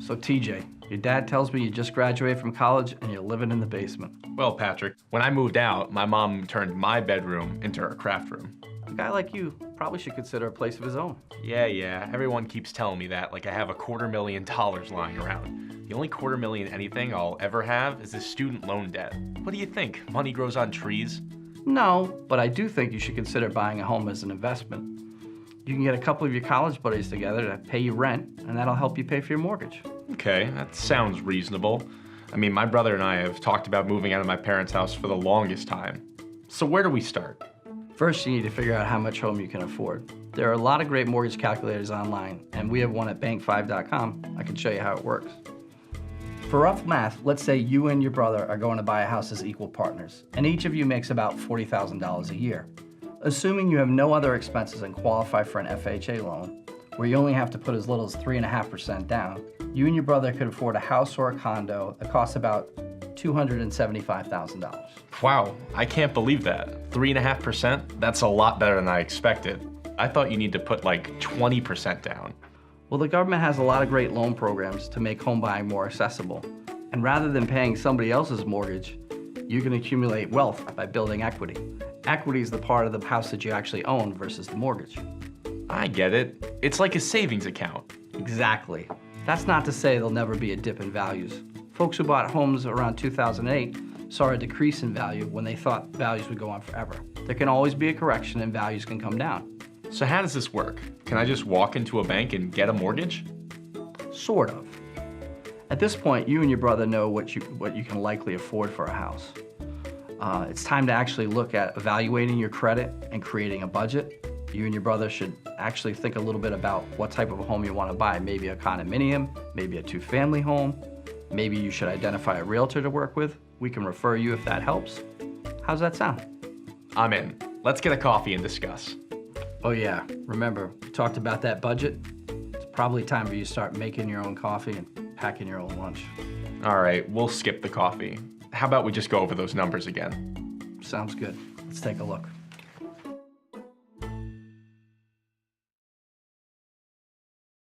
So TJ, your dad tells me you just graduated from college and you're living in the basement. Well, Patrick, when I moved out, my mom turned my bedroom into her craft room. A guy like you probably should consider a place of his own. Yeah, everyone keeps telling me that, like I have a $250,000 lying around. The only $250,000 anything I'll ever have is this student loan debt. What do you think? Money grows on trees? No, but I do think you should consider buying a home as an investment. You can get a couple of your college buddies together to pay you rent, and that'll help you pay for your mortgage. Okay, that sounds reasonable. I mean, my brother and I have talked about moving out of my parents' house for the longest time. So where do we start? First, you need to figure out how much home you can afford. There are a lot of great mortgage calculators online, and we have one at bank5.com. I can show you how it works. For rough math, let's say you and your brother are going to buy a house as equal partners, and each of you makes about $40,000 a year. Assuming you have no other expenses and qualify for an FHA loan, where you only have to put as little as 3.5% down, you and your brother could afford a house or a condo that costs about $275,000. Wow, I can't believe that. 3.5%? That's a lot better than I expected. I thought you need to put like 20% down. Well, the government has a lot of great loan programs to make home buying more accessible. And rather than paying somebody else's mortgage, you can accumulate wealth by building equity. Equity is the part of the house that you actually own versus the mortgage. I get it. It's like a savings account. Exactly. That's not to say there'll never be a dip in values. Folks who bought homes around 2008 saw a decrease in value when they thought values would go on forever. There can always be a correction and values can come down. So how does this work? Can I just walk into a bank and get a mortgage? Sort of. At this point, you and your brother know what you can likely afford for a house. It's time to actually look at evaluating your credit and creating a budget. You and your brother should actually think a little bit about what type of a home you want to buy. Maybe a condominium, maybe a two-family home. Maybe you should identify a realtor to work with. We can refer you if that helps. How's that sound? I'm in. Let's get a coffee and discuss. Oh yeah, remember, we talked about that budget? It's probably time for you to start making your own coffee and packing your own lunch. All right, we'll skip the coffee. How about we just go over those numbers again? Sounds good. Let's take a look.